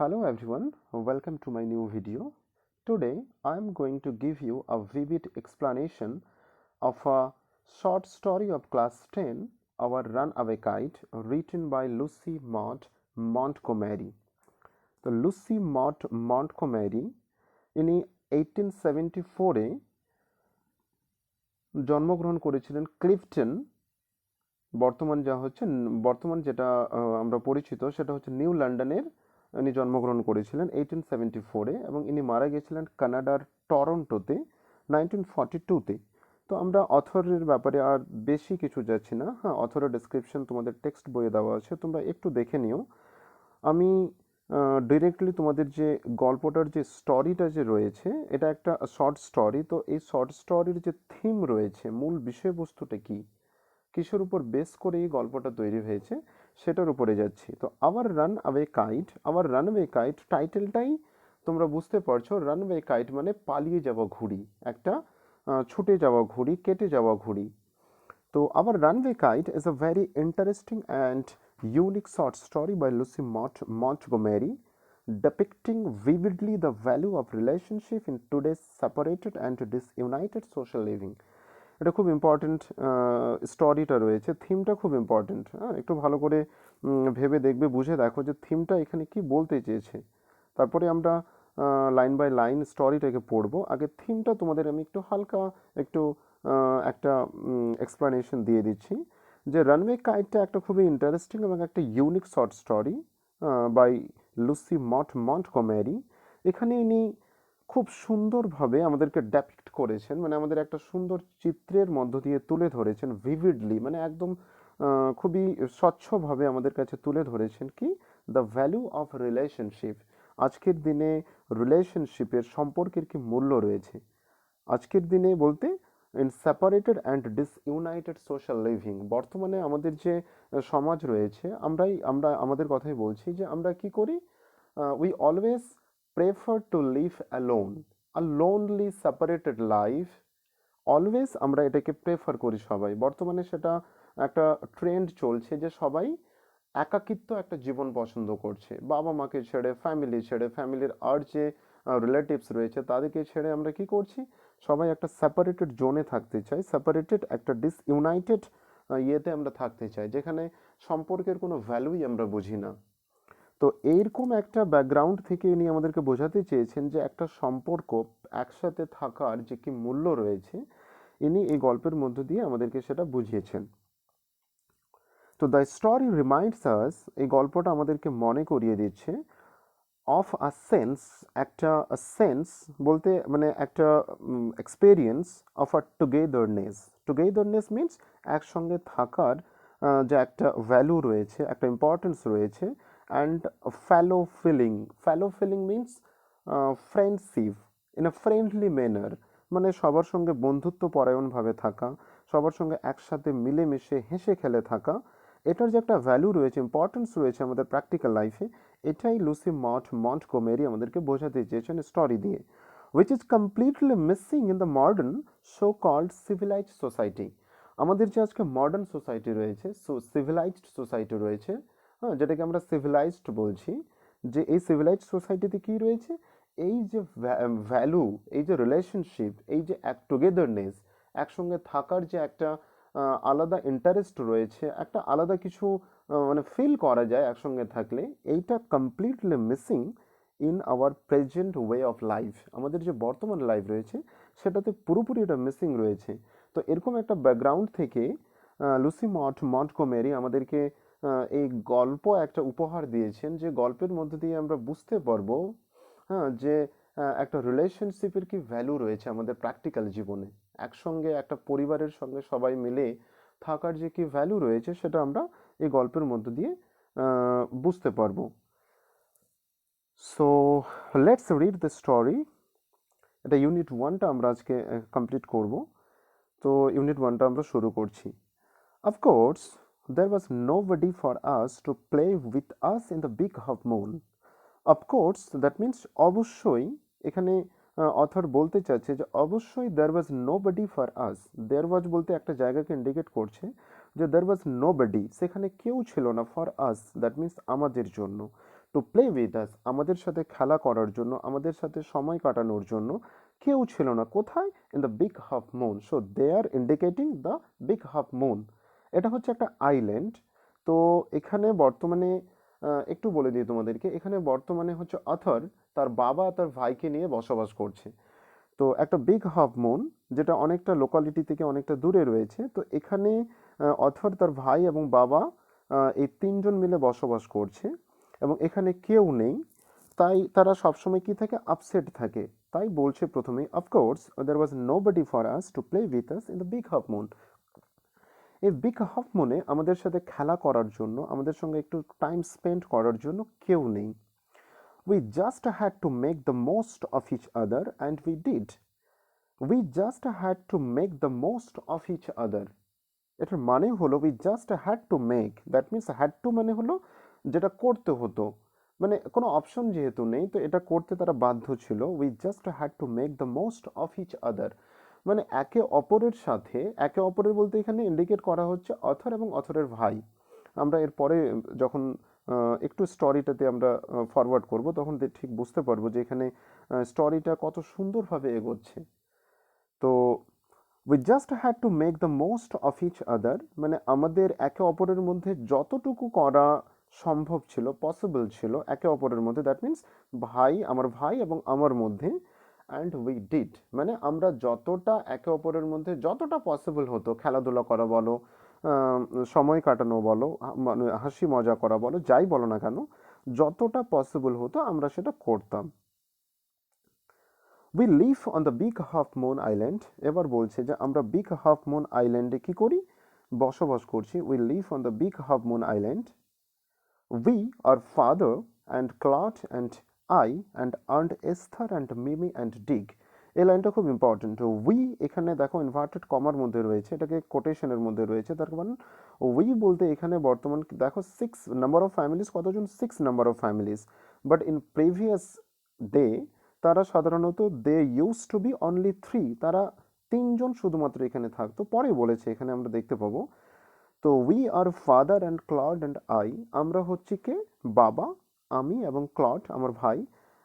Hello everyone, welcome to my new video. Today I am going to give you a vivid explanation of a short story of class 10, Our Runaway Kite, written by Lucy Maud Montgomery. তো Lucy মট Montgomery ইনি 1874-এ জন্মগ্রহণ করেছিলেন Clifton. বর্তমান যেটা আমরা পরিচিত সেটা হচ্ছে নিউ লন্ডনের। ইনি জন্মগ্রহণ করেছিলেন 1874-এ এবং ইনি মারা গেছিলেন কানাডার টরন্টোতে 1942-তে। তো আমরা অথরের ব্যাপারে আর বেশি কিছু যাচ্ছি না। হ্যাঁ, অথরের ডেসক্রিপশন তোমাদের টেক্সট বইয়ে দেওয়া আছে, তোমরা একটু দেখে নিও। আমি ডিরেক্টলি তোমাদের যে গল্পটার যে স্টোরিটা যে রয়েছে, এটা একটা শর্ট স্টোরি। তো এই শর্ট স্টোরির যে থিম রয়েছে, মূল বিষয়বস্তুটা কি, কিসের উপর বেস করে এই গল্পটা তৈরি হয়েছে, সেটার উপরে যাচ্ছি। তো আওয়ার রানওয়ে কাইট টাইটেলটাই তোমরা বুঝতে পারছো। রানওয়ে কাইট মানে পালিয়ে যাওয়া ঘুড়ি, একটা ছুটে যাওয়া ঘুড়ি, কেটে যাওয়া ঘুড়ি। তো our runaway kite is a very interesting and unique short story by Lucy Montgomery depicting vividly the value of relationship in today's separated and disunited social living. এটা খুব ইম্পর্টেন্ট স্টোরিটা রয়েছে, থিমটা খুব ইম্পর্টেন্ট। হ্যাঁ, একটু ভালো করে ভেবে দেখবে, বুঝে দেখো যে থিমটা এখানে কি বলতে চেয়েছে। তারপরে আমরা লাইন বাই লাইন স্টোরিটাকে পড়বো। আগে থিমটা তোমাদের আমি একটু হালকা একটু একটা এক্সপ্লানেশন দিয়ে দিচ্ছি যে রানওয়ে কাইটটা একটা খুবই ইন্টারেস্টিং এবং একটা unique short story by Lucy Montgomery. এখানে ইনি খুব সুন্দরভাবে আমাদেরকে ডেপিক্ট করেছেন, মানে আমাদের একটা সুন্দর চিত্রের মধ্য দিয়ে তুলে ধরেছেন ভিভিডলি, মানে একদম খুবই স্বচ্ছভাবে আমাদের কাছে তুলে ধরেছেন কি দ্য ভ্যালু অফ রিলেশনশিপ। আজকের দিনে রিলেশনশিপের সম্পর্কের কি মূল্য রয়েছে আজকের দিনে বলতে in separated and disunited social living. বর্তমানে আমাদের যে সমাজ রয়েছে, আমরা আমাদের কথাই বলছি যে আমরা কি করি, we always prefer to live alone, a lonely separated life. Always আমরা এটাকে প্রেফার করি সবাই। বর্তমানে সেটা একটা ট্রেন্ড চলছে যে সবাই একাকিত্ব একটা জীবন পছন্দ করছে। বাবা মাকে ছেড়ে, ফ্যামিলির আর যে রিলেটিভস রয়েছে তাদেরকে ছেড়ে আমরা কি করছি, সবাই একটা সেপারেটেড জোনে থাকতে চাই, সেপারেটেড একটা ডিসইউনাইটেড ইয়েতে আমরা থাকতে চাই, যেখানে সম্পর্কের কোনো ভ্যালুই আমরা বুঝি না। তো এইরকম একটা ব্যাকগ্রাউন্ড থেকে ইনি আমাদেরকে বোঝাতে চেয়েছেন যে একটা সম্পর্ক একসাথে থাকার যে কি মূল্য রয়েছে, ইনি এই গল্পের মধ্য দিয়ে আমাদেরকে সেটা বুঝিয়েছেন। তো দ্য স্টোরি রিমাইন্ডস আস, এই গল্পটা আমাদেরকে মনে করিয়ে দিচ্ছে অফ আ সেন্স, একটা সেন্স বলতে মানে একটা experience of a togetherness means একসঙ্গে থাকার যে একটা ভ্যালু রয়েছে, একটা ইম্পর্টেন্স রয়েছে। And fellow feeling means friendship in a friendly manner, মানে সবার সঙ্গে বন্ধুত্ব পরায়ণভাবে থাকা, সবার সঙ্গে একসাথে মিলেমিশে হেসে খেলে থাকা। এটার যে একটা ভ্যালু রয়েছে, ইম্পর্টেন্স রয়েছে আমাদের প্র্যাকটিক্যাল লাইফে, এটাই লুসি মন্টগোমেরি আমাদেরকে বোঝাতে চেয়েছেন স্টোরি দিয়ে, which is completely missing in the modern so-called civilized society. আমাদের যে আজকে মডার্ন সোসাইটি রয়েছে, সিভিলাইজড সোসাইটি রয়েছে, হ্যাঁ, যেটাকে আমরা সিভিলাইজড বলছি, যে এই সিভিলাইজড সোসাইটিতে কি রয়েছে, এই যে ভ্যালু, এই যে রিলেশনশিপ, এই যে এক টুগেদারনেস, একসঙ্গে থাকার যে একটা আলাদা ইন্টারেস্ট রয়েছে, একটা আলাদা কিছু মানে ফিল করা যায় একসঙ্গে থাকলে, এইটা completely missing in our present way of life. আমাদের যে বর্তমান লাইফ রয়েছে সেটাতে পুরোপুরি এটা মিসিং রয়েছে। তো এরকম একটা ব্যাকগ্রাউন্ড থেকে লুসি মন্টগোমেরি আমাদেরকে এই গল্প একটা উপহার দিয়েছেন, যে গল্পের মধ্যে দিয়ে আমরা বুঝতে পারবো, হ্যাঁ, যে একটা রিলেশনশিপের কি ভ্যালু রয়েছে আমাদের প্র্যাকটিক্যাল জীবনে। একসঙ্গে একটা পরিবারের সঙ্গে সবাই মিলে থাকার যে কি ভ্যালু রয়েছে সেটা আমরা এই গল্পের মধ্য দিয়ে বুঝতে পারবো। So let's read the story. এটা ইউনিট ওয়ানটা আমরা আজকে কমপ্লিট করব। তো ইউনিট ওয়ানটা আমরা শুরু করছি। Of course there was nobody for us to play with us in the big half moon. Of course that means অবশ্যই, এখানে অথর বলতে চাচ্ছে যে অবশ্যই there was nobody for us, there was বলতে একটা জায়গাকে ইন্ডিকেট করছে যে there was nobody, সেখানে কেউ ছিল না, for us দ্যাট মিনস আমাদের জন্য, টু প্লে উইথ আস, আমাদের সাথে খেলা করার জন্য, আমাদের সাথে সময় কাটানোর জন্য কেউ ছিল না। কোথায়? In the big half moon. So they are indicating the big half moon. এটা হচ্ছে একটা আইল্যান্ড। তো এখানে বর্তমানে একটু বলে দিই তোমাদেরকে, এখানে বর্তমানে হচ্ছে অথর তার বাবা তার ভাইকে নিয়ে বসবাস করছে। তো একটা বিগ হাফ মুন যেটা অনেকটা লোকালিটি থেকে অনেকটা দূরে রয়েছে, তো এখানে অথর তার ভাই এবং বাবা এই তিনজন মিলে বসবাস করছে এবং এখানে কেউ নেই। তাই তারা সবসময় কি থাকে? আপসেট থাকে। তাই বলছে প্রথমেই, of course there was nobody for us to play with us in the big half moon. এই বিগ হাফ মুনে আমাদের সাথে খেলা করার জন্য, আমাদের সঙ্গে একটু টাইম স্পেন্ড করার জন্য কেউ নেই। We just had to make the most of each other and we did. We just had to make the most of each other. এটার মানে হলো we just had to make, that means had to মানে হলো যেটা করতে হতো, মানে কোনো অপশন যেহেতু নেই তো এটা করতে তারা বাধ্য ছিল। we just had to make the most of each other, মানে একে অপরের সাথে, একে অপরের বলতে এখানে ইন্ডিকেট করা হচ্ছে অথর এবং অথরের ভাই। আমরা এরপরে যখন একটু স্টোরিটাতে আমরা ফরওয়ার্ড করব তখন ঠিক বুঝতে পারবো যে এখানে স্টোরিটা কত সুন্দরভাবে এগোচ্ছে। তো we just had to make the most of each other, মানে আমাদের একে অপরের মধ্যে যতটুকু করা সম্ভব ছিল, পসিবল ছিল একে অপরের মধ্যে, দ্যাট মিন্স আমার ভাই এবং আমার মধ্যে। অ্যান্ড উই ডিড, মানে আমরা যতটা একে অপরের মধ্যে যতটা পসিবল হতো, খেলাধুলা করা বলো, সময় কাটানো বলো, মানে হাসি মজা করা বলো, যাই বলো না কেন, যতটা পসিবল হতো আমরা সেটা করতাম। We live on the big half moon island, এবার বলছে যে আমরা বিগ হাফ মুন আইল্যান্ডে কি করি? বসবাস করছি। We live on the big half moon island. We are father and Claude and I and aunt Esther and Mimi and Dig. এই লাইনটা খুব ইম্পর্টেন্ট। উই এখানে দেখো ইনভার্টেড কমার মধ্যে রয়েছে, এটাকে কোটেশনের মধ্যে রয়েছে। তার কারণ উই বলতে এখানে বর্তমান দেখো 6 নাম্বার অফ ফ্যামিলিজ, কতজন? 6 number of families. But in previous day তারা সাধারণত they use to be only 3, তারা তিনজন শুধুমাত্র এখানে থাকতো। পরে বলেছে এখানে আমরা দেখতে পাবো। তো we are father and Claude and I, আমরা হচ্ছে কে? বাবা, আমি এবং ক্লড আমার ভাই,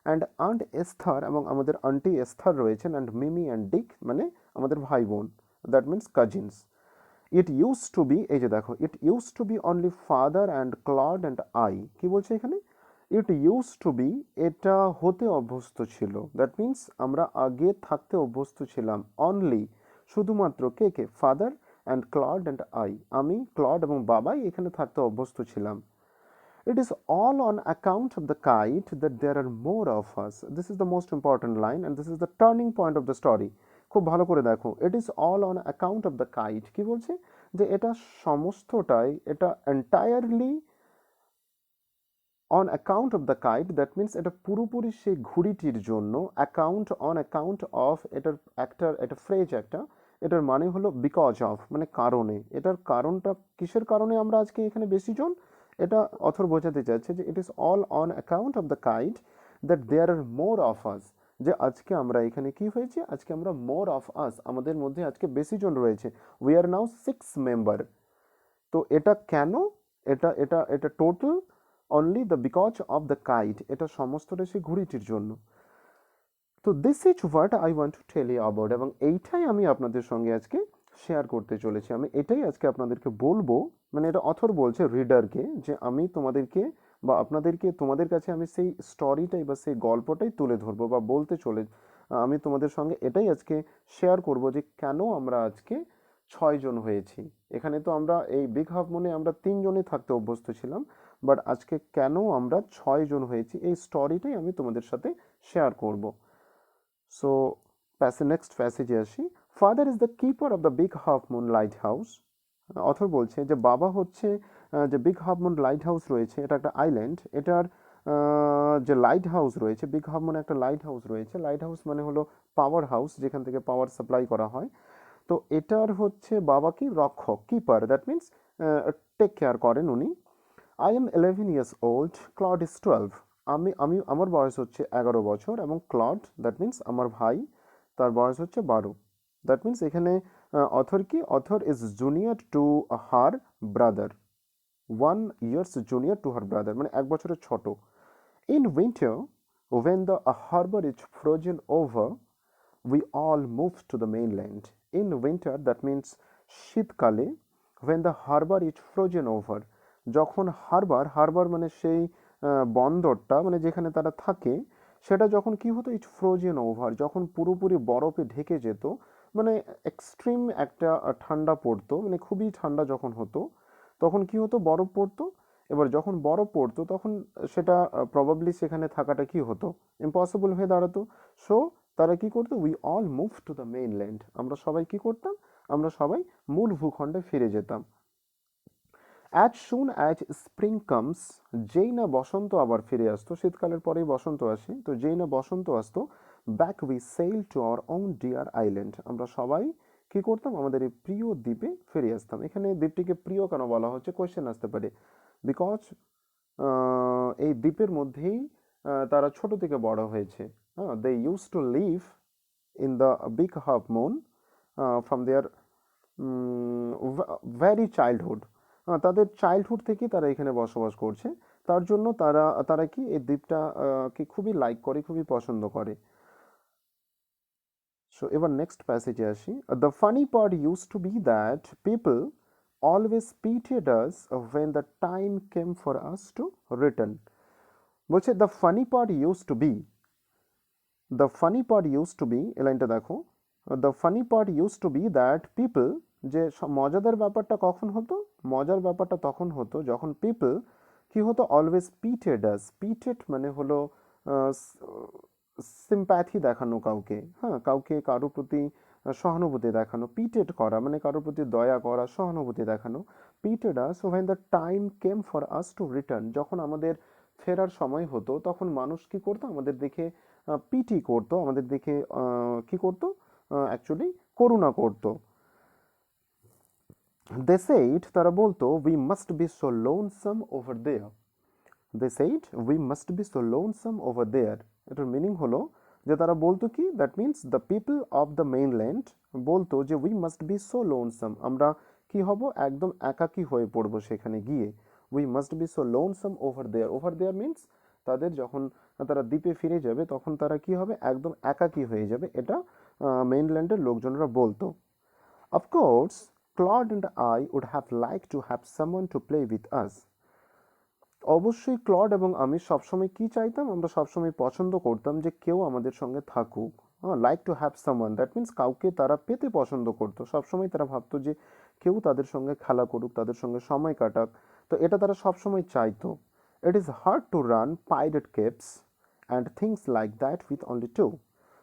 অ্যান্ড আন্ট এস্থর এবং আমাদের আন্টি এস্থর রয়েছেন, অ্যান্ড মিমি অ্যান্ড ডিক মানে আমাদের ভাই বোন, that means cousins. It used to be, এই যে দেখো, it used to be only father and Claude and I. কি বলছে এখানে? ইট ইউজ টু বি, এটা হতে অভ্যস্ত ছিল, দ্যাট মিন্স আমরা আগে থাকতে অভ্যস্ত ছিলাম। অনলি, শুধুমাত্র কে কে? Father and Claude and I, আমি, ক্লড এবং বাবাই এখানে থাকতে অভ্যস্ত ছিলাম। It is all on account of the kite that there are more of us. This is the most important line and this is the turning point of the story. খুব ভালো করে দেখো, it is all on account of the kite। কি বলছে? যে এটা সমস্তটাই, এটা entirely on account of the kite, that means এটা পুরোপুরি সেই ঘুড়িটির জন্য। account, on account of, এটার একটা ফ্রেজ একটা, এটার মানে হলো বিকজ অফ, মানে কারণে। এটার কারণটা কিসের কারণে আমরা আজকে এখানে বেশি জন? এটা অথর বোঝাতে চাচ্ছে যে it is all on account of the kite that there are more of us, যে আজকে আমরা এখানে কি হয়েছে? আজকে আমরা মোর অফ আস, আমাদের মধ্যে আজকে বেশি জন রয়েছে। We are now 6 member. তো এটা কেন? এটা এটা এটা total only the because of the kite, এটা সমস্তটা সেই ঘুড়িটির জন্য। তো this is what I want to tell you about, এবং এইটাই আমি আপনাদের সঙ্গে আজকে শেয়ার করতে চলেছি। আমি এটাই আজকে আপনাদেরকে বলবো, মানে এটা অথর বলছে রিডারকে, যে আমি তোমাদেরকে বা আপনাদেরকে, তোমাদের কাছে আমি সেই স্টোরিটাই বা সেই গল্পটাই তুলে ধরবো বা আমি তোমাদের সঙ্গে এটাই আজকে শেয়ার করব যে কেন আমরা আজকে 6 জন হয়েছি। এখানে তো আমরা এই বিগ হাফ মুনে আমরা 3 জনই থাকতে অভ্যস্ত ছিলাম, বাট আজকে কেন আমরা 6 জন হয়েছি এই স্টোরিটাই আমি তোমাদের সাথে শেয়ার করব। সো নেক্সট প্যাসেজে আসি। Father is the keeper of the big half moon light house. Author বলছে যে বাবা হচ্ছে যে big half moon light house রয়েছে, এটা একটা আইল্যান্ড। এটার যে লাইট হাউস রয়েছে, বিগ হাফ মুনে একটা লাইট হাউস রয়েছে। লাইট হাউস মানে হলো পাওয়ার হাউস, যেখান থেকে পাওয়ার সাপ্লাই করা হয়। তো এটার হচ্ছে বাবা কি? রক্ষক, keeper, that means take care করেন উনি। I am 11 years old, Claude is 12। আমার বয়স হচ্ছে 11 বছর এবং ক্লড, দ্যাট মিন্স আমার ভাই, তার বয়স হচ্ছে 12। দ্যাট মিন্স এখানে অথর কি? Author is junior to her brother, 1 years junior to her brother, মানে 1 বছরের ছোট। In winter, when the harbor is frozen over, we all move to the mainland. In winter, that means শীতকালে, when the harbor is frozen over, যখন হারবার মানে সেই বন্দরটা মানে যেখানে তারা থাকে, সেটা যখন কি হতো, ইটস ফ্রোজেন ওভার, যখন পুরোপুরি বরফে ঢেকে যেত, মানে এক্সট্রিম একটা ঠান্ডা পড়তো, মানে খুবই ঠান্ডা যখন হতো, তখন কি হতো, বরফ পড়তো। এবার যখন বরফ পড়তো তখন সেটা প্রবাবলি সেখানে থাকাটা কি হতো, ইম্পসিবল হয়ে দাঁড়াতো। সো তারা কি করতো, we all move to the mainland, আমরা সবাই কি করতাম, আমরা সবাই মূল ভূখণ্ডে ফিরে যেতাম। As soon as spring comes, যেই না বসন্ত আবার ফিরে আসতো, শীতকালের পরেই বসন্ত আসে, তো যেই না বসন্ত আসতো, back we sail to our own dear island, আমরা সবাই কি করতাম, আমাদের এই প্রিয় দ্বীপে ফিরে আসতাম। এখানে দ্বীপটিকে প্রিয় কেন বলা হচ্ছে, কোয়েশ্চেন আসতে পারে, বিকজ এই দ্বীপের মধ্যেই তারা ছোট থেকে বড় হয়েছে। They use to live in the big half moon from their very childhood, তাদের চাইল্ডহুড থেকেই তারা এখানে বসবাস করছে, তার জন্য তারা তারা কি এই দ্বীপটা কি খুবই লাইক করে, খুবই পছন্দ করে। সো এবার নেক্সট প্যাসেজে আসি। The funny part used to be that people always pitied us when the time came for us to return. বলছে the funny part used to be, the funny part used to be, এই লাইনটা দেখো, the funny part used to be that people, যে মজাদার ব্যাপারটা কখন হতো, মজার ব্যাপারটা তখন হতো যখন পিপল কি হতো, অলওয়েজ পিটেড আস, পিটেড মানে হলো সিম্প্যাথি দেখানো কাউকে, হ্যাঁ, কাউকে কারোর প্রতি সহানুভূতি দেখানো, পিটেড করা মানে কারোর প্রতি দয়া করা, সহানুভূতি দেখানো। Pitied us when the time came for us to return, যখন আমাদের ফেরার সময় হতো তখন মানুষ কি করতো, আমাদের দেখে পিটি করতো, আমাদের দেখে কি করতো, অ্যাকচুয়ালি করুণা করতো। দে সেইড, তারা বলতো, we must be so lonesome over there, they said we must be so lonesome over there. এটার মিনিং হলো যে তারা বলতো কি, that means the people of the mainland বলতো যে we must be so lonesome, আমরা কি হব, একদম একাকী হয়ে পড়বো সেখানে গিয়ে। We must be so lonesome over there, over there means তাদের যখন তারা দ্বীপে ফিরে যাবে তখন তারা কি হবে, একদম একাকী হয়ে যাবে, এটা মেইনল্যান্ডের লোকজনরা বলতো। Of course Claude and I would have like to have someone to play with us, অবশ্যই ক্লড এবং আমি সবসময় কি চাইতাম, আমরা সবসময় পছন্দ করতাম যে কেউ আমাদের সঙ্গে থাকুক। Like to have someone, that means কাউকে তারা পেতে পছন্দ করতো, সবসময় তারা ভাবতো যে কেউ তাদের সঙ্গে খেলা করুক, তাদের সঙ্গে সময় কাটাক, তো এটা তারা সবসময় চাইতো। It is hard to run pirate capes and things like that with only two,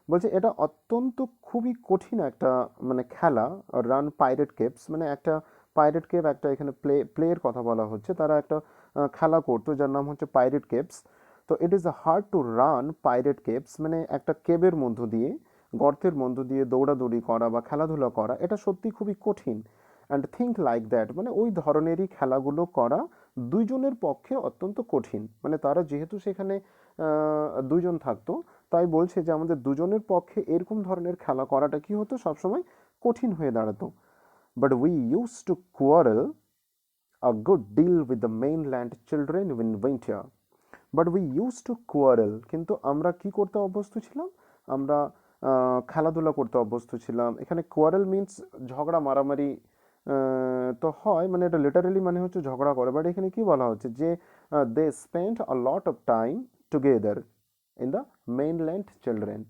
বলছে এটা অত্যন্ত খুবই কঠিন একটা মানে খেলা, রান পাইরেট কেপস মানে একটা পাইরেট কেপ, একটা এখানে প্লেয়ের কথা বলা হচ্ছে, তারা একটা খেলা করতো যার নাম হচ্ছে পাইরেট কেপস। তো ইট is hard to run pirate capes মানে একটা কেবের মধ্য দিয়ে, গর্তের মধ্য দিয়ে দৌড়াদৌড়ি করা বা খেলাধুলা করা, এটা সত্যি খুবই কঠিন। অ্যান্ড থিঙ্ক লাইক দ্যাট মানে ওই ধরনেরই খেলাগুলো করা দুইজনের পক্ষে অত্যন্ত কঠিন, মানে তারা যেহেতু সেখানে দুইজন থাকতো, তাই বলছে যে আমাদের দুজনের পক্ষে এরকম ধরনের খেলা করাটা কি হতো, সবসময় কঠিন হয়ে দাঁড়াতো। But we used to quarrel a good deal with the mainland children in winter, but we used to quarrel, কিন্তু আমরা কি করতে অভ্যস্ত ছিলাম, আমরা খেলাধুলা করতে অভ্যস্ত ছিলাম। এখানে কোয়ারেল মিন্স ঝগড়া মারামারি তো হয়, মানে এটা লিটারালি মানে হচ্ছে ঝগড়া করে, বাট এখানে কি বলা হচ্ছে যে they spend a lot of time together in the mainland children,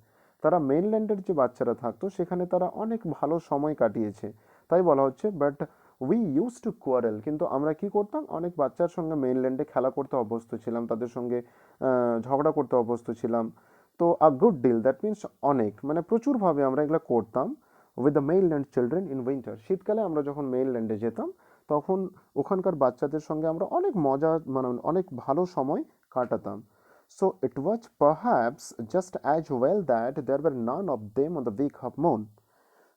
তারা মেইনল্যান্ডের যে বাচ্চারা থাকতো সেখানে তারা অনেক ভালো সময় কাটিয়েছে, তাই বলা হচ্ছে। But we used to quarrel, কিন্তু আমরা কি করতাম, অনেক বাচ্চার সঙ্গে মেইনল্যান্ডে খেলা করতে অভ্যস্ত ছিলাম, তাদের সঙ্গে ঝগড়া করতে অভ্যস্ত ছিলাম। তো a good deal that means অনেক, মানে প্রচুরভাবে আমরা এগুলো করতাম with the mainland children in winter, শীতকালে আমরা যখন মেইনল্যান্ডে যেতাম তখন ওখানকার বাচ্চাদের সঙ্গে আমরা অনেক মজা মানে অনেক ভালো সময় কাটাতাম। So it was perhaps just as well that there were none of them on the week of moon.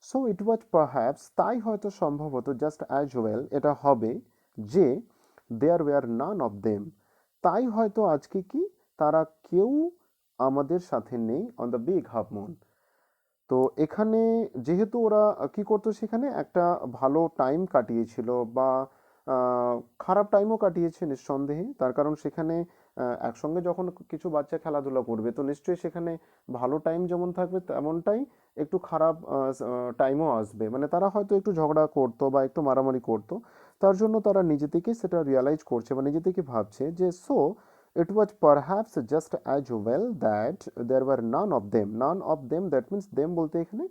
So it was perhaps, তাই হয়তো সম্ভবত, জাস্ট অ্যাজ ওয়েল এটা হবে যে there were none of them, তাই হয়তো আজকে কি তারা কেউ আমাদের সাথে নেই on the big half moon. তো এখানে যেহেতু ওরা কি করতো, সেখানে একটা ভালো টাইম কাটিয়েছিল বা খারাপ টাইমও কাটিয়েছে নিঃসন্দেহে, তার কারণ সেখানে একসঙ্গে যখন কিছু বাচ্চা খেলাধুলা করবে তো নিশ্চয়ই সেখানে ভালো টাইম যেমন থাকবে তেমনটাই একটু খারাপ টাইমও আসবে, মানে তারা হয়তো একটু ঝগড়া করতো বা একটু মারামারি করতো। তার জন্য তারা নিজে থেকেই সেটা রিয়ালাইজ করছে বা নিজে থেকে ভাবছে যে so it was perhaps just as well that there were none of them that means them বলতে এখানে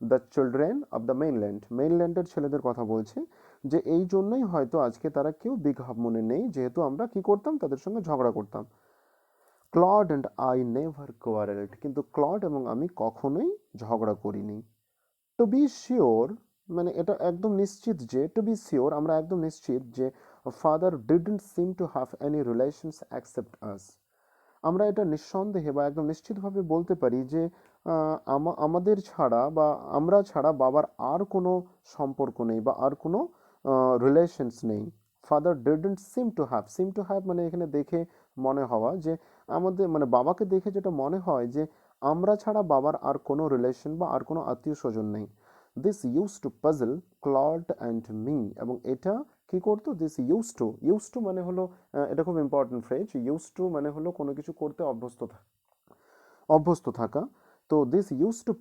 দ্য চিলড্রেন অফ দ্য মেইনল্যান্ডের ছেলেদের কথা বলছে, যে এই জন্যই হয়তো আজকে তারা কেউ বিগ হাফ মনে নেই, যেহেতু আমরা কি করতাম তাদের সঙ্গে ঝগড়া করতাম। ক্লড অ্যান্ড আই নেভার কোয়ারেলড, কিন্তু ক্লড এবং আমি কখনোই ঝগড়া করিনি। টু বি শিওর, মানে এটা একদম নিশ্চিত যে, টু বি শিওর আমরা একদম নিশ্চিত যে father didn't seem to have any relations except us. আমরা এটা নিঃসন্দেহে বা একদম নিশ্চিতভাবে বলতে পারি যে আমাদের ছাড়া বা আমরা ছাড়া বাবার আর কোনো সম্পর্ক নেই বা আর কোনো রিলেশনস নেই। Father didn't seem to have মানে এখানে দেখে মনে হওয়া যে আমাদের মানে বাবাকে দেখে যেটা মনে হয় যে আমরা ছাড়া বাবার আর কোনো রিলেশন বা আর কোনো আত্মীয় স্বজন নেই। This use to puzzle Claude and me, এবং এটা কি করতো, দিস ইউজ টু মানে হলো এটা খুব ইম্পর্টেন্ট ফ্রেজ, ইউজ টু মানে হলো কোনো কিছু করতে অভ্যস্ত থাকা। তো দিস ইউজ টু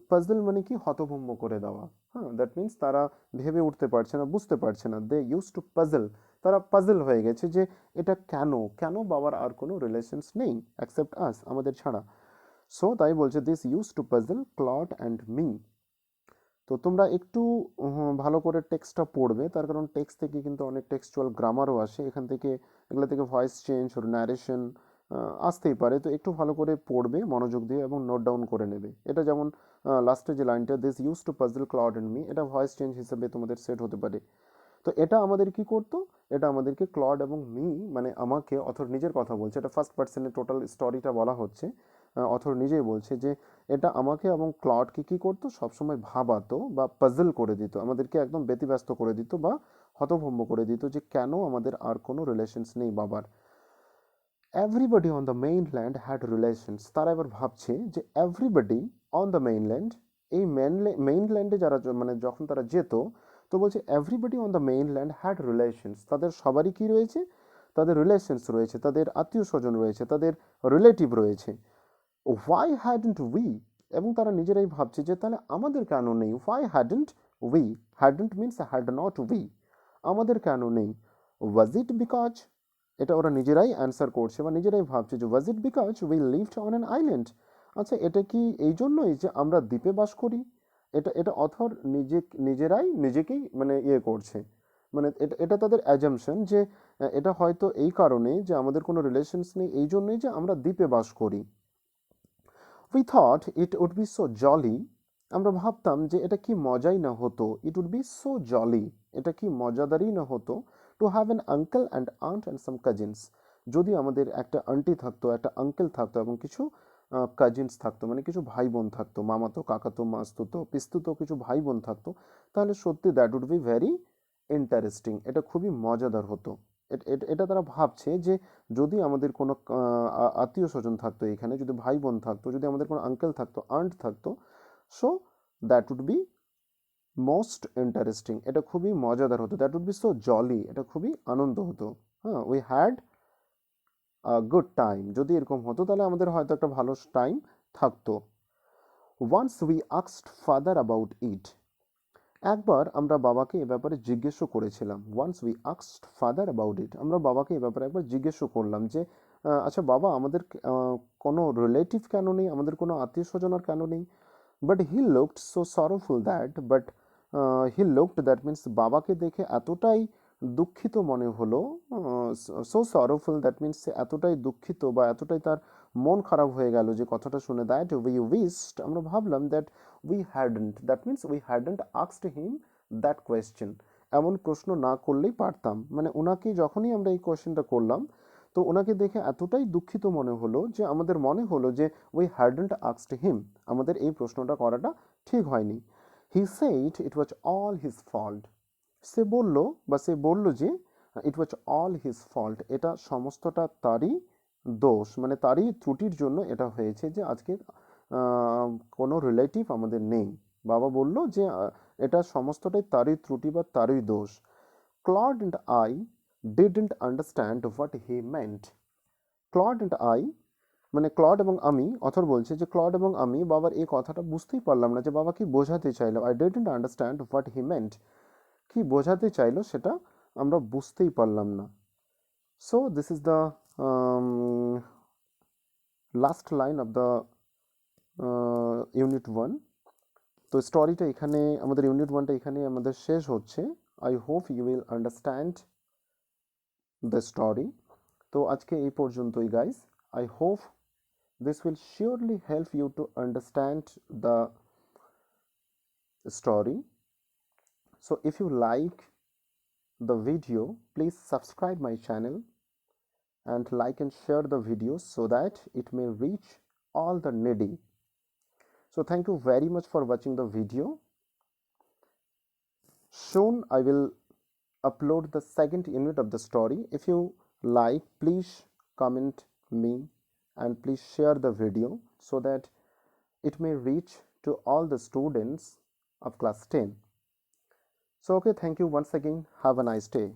পাজল মানে কি হতভম্ব করে দেওয়া। হ্যাঁ, দ্যাট মিন্স তারা ভেবে উঠতে পারছে না, বুঝতে পারছে না, দে ইউজ টু পাজল, তারা পাজল হয়ে গেছে যে এটা কেন কেন বাবার আর কোনো রিলেশনস নেই অ্যাকসেপ্ট আস, আমাদের ছাড়া। সো তাই বলছে this use to puzzle Claude and me. তো তোমরা একটু ভালো করে টেক্সটটা পড়বে, তার কারণ টেক্সট থেকে কিন্তু অনেক টেক্সচুয়াল গ্রামারও আসে এখান থেকে, এগুলো থেকে ভয়েস চেঞ্জ ওর ন্যারেশন আসতেই পারে। তো একটু ভালো করে পড়বে মনোযোগ দিয়ে এবং নোট ডাউন করে নেবে। এটা যেমন লাস্টে যে লাইনটা this use to puzzle Claude and me, এটা ভয়েস চেঞ্জ হিসেবে তোমাদের সেট হতে পারে। তো এটা আমাদের কি করতো, এটা আমাদেরকে ক্লড এবং মি মানে আমাকে, অথর নিজের কথা বলছে, এটা ফার্স্ট পার্সনে টোটাল স্টোরিটা বলা হচ্ছে, অথর নিজেই বলছে যে এটা আমাকে এবং ক্লডকে কি করতো, সবসময় ভাবাতো বা পাজল করে দিত, আমাদেরকে একদম ব্যতিব্যস্ত করে দিত বা হতভম্ব করে দিত যে কেন আমাদের আর কোনো রিলেশনস নেই বাবার। Everybody on the mainland had relations, তারা এবার ভাবছে যে এভরিবডি অন দ্য মেইনল্যান্ড, এই মেইনল্যান্ডে যারা মানে যখন তারা যেত, তো বলছে everybody on the mainland had relations, তাদের সবারই কি রয়েছে, তাদের রিলেশনস রয়েছে, তাদের আত্মীয় স্বজন রয়েছে, তাদের রিলেটিভ রয়েছে। হোয়াই হ্যাডন্ট উই, এবং তারা নিজেরাই ভাবছে যে তাহলে আমাদের কেন নেই, why hadn't we, hadn't means had not we, আমাদের কেন নেই। ওয়াজ ইট বিকজ, এটা ওরা নিজেরাই অ্যান্সার করছে বা নিজেরাই ভাবছে যে was it because we lived on an island, আচ্ছা এটা কি এই জন্যই যে আমরা দ্বীপে বাস করি। এটা এটা অথর নিজেরাই নিজেকেই মানে ইয়ে করছে, মানে এটা এটা তাদের অ্যাজামশন যে এটা হয়তো এই কারণে যে আমাদের কোনো রিলেশনস নেই, এই জন্যই যে আমরা দ্বীপে বাস করি। We thought it would be so jolly, আমরা ভাবতাম যে এটা কি মজাই না হতো, it would be so jolly, এটা কি মজাদারই না হতো, to have an uncle and aunt and some cousins, যদি আমাদের একটা আন্টি থাকতো, একটা আঙ্কেল থাকতো এবং কিছু কাজিনস থাকতো, মানে কিছু ভাই বোন থাকতো, মামাতো কাকাতো মাস্তুতো পিস্তুতো কিছু ভাই বোন থাকতো, তাহলে সত্যি that would be very interesting, এটা খুবই মজাদার হতো। এটা তারা ভাবছে যে যদি আমাদের কোনো আত্মীয় স্বজন থাকতো এখানে, যদি ভাই বোন থাকতো, যদি আমাদের কোনো আঙ্কেল থাকতো, আন্ট থাকতো, so that would be most interesting, এটা খুবই মজাদার হতো, that would be so jolly, এটা খুবই আনন্দ হতো। হ্যাঁ, উই হ্যাড গুড টাইম, যদি এরকম হতো তাহলে আমাদের হয়তো একটা ভালো টাইম থাকতো। Once we asked father about it, একবার আমরা বাবাকে এ ব্যাপারে জিজ্ঞেসও করেছিলাম। Once we asked father about it, আমরা বাবাকে এ ব্যাপারে একবার জিজ্ঞেসও করলাম যে আচ্ছা বাবা আমাদের কোনো রিলেটিভ কেন নেই, আমাদের কোনো আত্মীয় স্বজন আর কেন নেই। But he looked so sorrowful that, but he looked that means বাবাকে দেখে এতটাই দুঃখিত মনে হলো, সো সরোফুল দ্যাট মিন্স এতটাই দুঃখিত বা এতটাই তার মন খারাপ হয়ে গেল যে কথাটা শুনে, দ্যাট উই উইশড, আমরা ভাবলাম that we hadn't, that means we hadn't asked him that question, এমন প্রশ্ন না করলেই পারতাম, মানে ওনাকে যখনই আমরা এই কোয়েশ্চেনটা করলাম তো ওনাকে দেখে এতটাই দুঃখিত মনে হলো যে আমাদের মনে হলো যে উই হ্যাডন্ট আস্কড হিম, আমাদের এই প্রশ্নটা করাটা ঠিক হয়নি। He said it was all his fault, সে বলল যে it was all his fault, এটা সমস্তটা তারই দোষ, মানে তারই ত্রুটির জন্য এটা হয়েছে যে আজকে কোনো রিলেটিভ আমাদের নেই। বাবা বলল যে এটা সমস্তটাই তারই ত্রুটি বা তারই দোষ। Clod and I didn't understand what he meant, clod and I, মানে ক্লড এবং আমি, অথর বলছে যে ক্লড এবং আমি বাবার এই কথাটা বুঝতেই পারলাম না যে বাবা কি বোঝাতে চাইলো। I didn't understand what he meant, কি বোঝাতে চাইলো সেটা আমরা বুঝতেই পারলাম না। So this is the last line of the unit one. তো স্টোরিটা এখানে, আমাদের ইউনিট ওয়ানটা এখানে আমাদের শেষ হচ্ছে। I hope you will understand the story. তো আজকে এই পর্যন্তই guys. I hope this will surely help you to understand the story. So if you like the video, please subscribe my channel and like and share the videos so that it may reach all the needy. So thank you very much for watching the video. Soon I will upload the second unit of the story. If you like, please comment me and please share the video so that it may reach to all the students of class 10. So okay, thank you once again. Have a nice day.